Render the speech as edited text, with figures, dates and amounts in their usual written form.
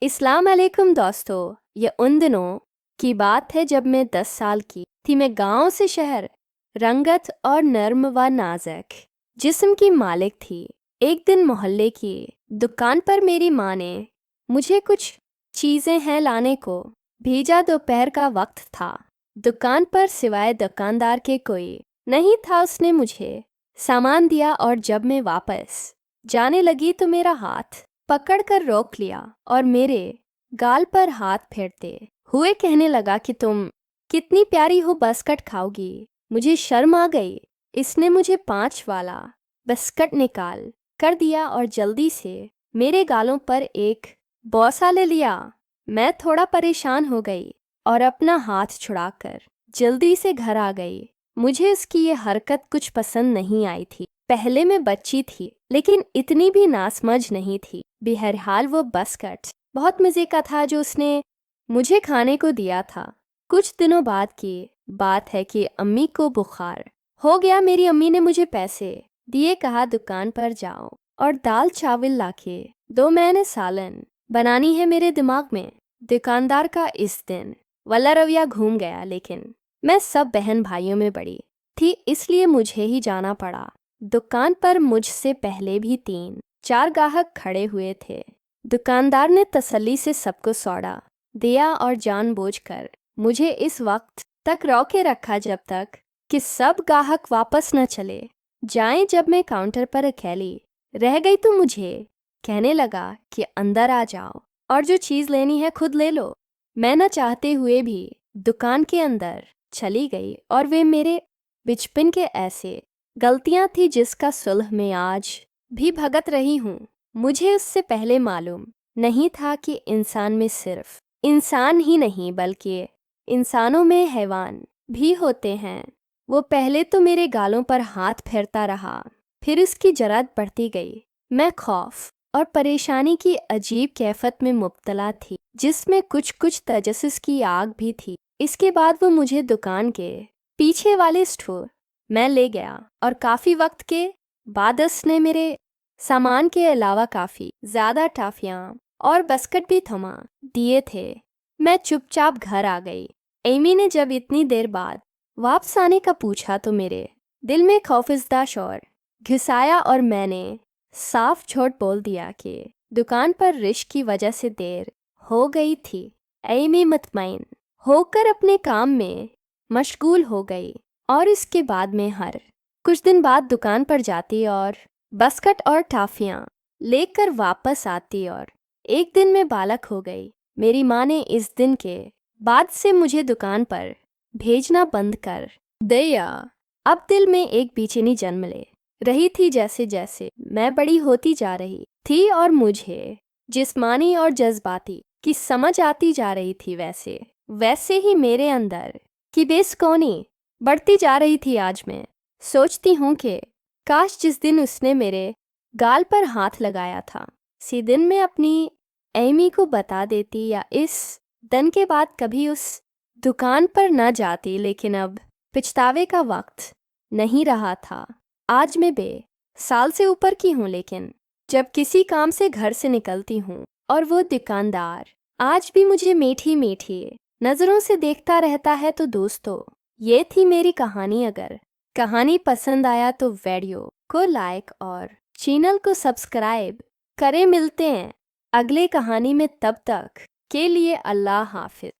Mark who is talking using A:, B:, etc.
A: अस्सलाम वालेकुम दोस्तों। ये उन दिनों की बात है जब मैं 10 साल की थी। मैं गांव से शहर, रंगत और नर्म व नाजुक जिस्म की मालिक थी। एक दिन मोहल्ले की दुकान पर मेरी माँ ने मुझे कुछ चीज़ें हैं लाने को भेजा। दोपहर का वक्त था। दुकान पर सिवाय दुकानदार के कोई नहीं था। उसने मुझे सामान दिया और जब मैं वापस जाने लगी तो मेरा हाथ पकड़कर रोक लिया और मेरे गाल पर हाथ फेरते हुए कहने लगा कि तुम कितनी प्यारी हो, बिस्कट खाओगी। मुझे शर्म आ गई। इसने मुझे 5 वाला बिस्कट निकाल कर दिया और जल्दी से मेरे गालों पर एक बोसा ले लिया। मैं थोड़ा परेशान हो गई और अपना हाथ छुड़ाकर जल्दी से घर आ गई। मुझे उसकी ये हरकत कुछ पसंद नहीं आई थी। पहले मैं बच्ची थी लेकिन इतनी भी नासमझ नहीं थी। बहरहाल वो बिस्कट बहुत मज़े का था जो उसने मुझे खाने को दिया था। कुछ दिनों बाद की बात है कि अम्मी को बुखार हो गया। मेरी अम्मी ने मुझे पैसे दिए, कहा दुकान पर जाओ और दाल चावल लाके दो, मैंने सालन बनानी है। मेरे दिमाग में दुकानदार का इस दिन वाला रवैया घूम गया, लेकिन मैं सब बहन भाइयों में बड़ी थी इसलिए मुझे ही जाना पड़ा। दुकान पर मुझसे पहले भी 3-4 ग्राहक खड़े हुए थे। दुकानदार ने तसल्ली से सबको सौदा दिया और जानबूझकर मुझे इस वक्त तक रोके रखा जब तक कि सब ग्राहक वापस न चले जाएं। जब मैं काउंटर पर अकेली रह गई तो मुझे कहने लगा कि अंदर आ जाओ और जो चीज़ लेनी है खुद ले लो। मैं न चाहते हुए भी दुकान के अंदर चली गई और वे मेरे बचपन के ऐसे गलतियां थी जिसका सुलह में आज भी भगत रही हूँ। मुझे उससे पहले मालूम नहीं था कि इंसान में सिर्फ इंसान ही नहीं बल्कि इंसानों में हैवान भी होते हैं। वो पहले तो मेरे गालों पर हाथ फेरता रहा, फिर उसकी जरात बढ़ती गई। मैं खौफ और परेशानी की अजीब कैफियत में मुब्तला थी जिसमें कुछ कुछ तजस्सुस की आग भी थी। इसके बाद वो मुझे दुकान के पीछे वाले स्टोर में ले गया और काफ़ी वक्त के बाद उसने मेरे सामान के अलावा काफ़ी ज़्यादा टॉफ़ियाँ और बिस्किट भी थमा दिए थे। मैं चुपचाप घर आ गई। एमी ने जब इतनी देर बाद वापस आने का पूछा तो मेरे दिल में खौफजदा शौर घुसाया और मैंने साफ झूठ बोल दिया कि दुकान पर रिश्क की वजह से देर हो गई थी। एमी मुतमईन होकर अपने काम में मशगूल हो गई और इसके बाद में हर कुछ दिन बाद दुकान पर जाती और बिस्कट और टॉफ़ियाँ लेकर वापस आती और एक दिन मैं बालक हो गई। मेरी माँ ने इस दिन के बाद से मुझे दुकान पर भेजना बंद कर दिया। अब दिल में एक बेचैनी जन्म ले रही थी जैसे जैसे मैं बड़ी होती जा रही थी और मुझे जिस्मानी और जज्बाती की समझ आती जा रही थी, वैसे वैसे ही मेरे अंदर की बेसुकूनी बढ़ती जा रही थी। आज मैं सोचती हूँ कि काश जिस दिन उसने मेरे गाल पर हाथ लगाया था उसी दिन मैं अपनी एमी को बता देती या इस दिन के बाद कभी उस दुकान पर न जाती। लेकिन अब पछतावे का वक्त नहीं रहा था। आज मैं 2 साल से ऊपर की हूँ, लेकिन जब किसी काम से घर से निकलती हूँ और वो दुकानदार आज भी मुझे मीठी मीठी नज़रों से देखता रहता है तो दोस्तों, ये थी मेरी कहानी। अगर कहानी पसंद आया तो वीडियो को लाइक और चैनल को सब्सक्राइब करें। मिलते हैं अगले कहानी में, तब तक के लिए अल्लाह हाफिज।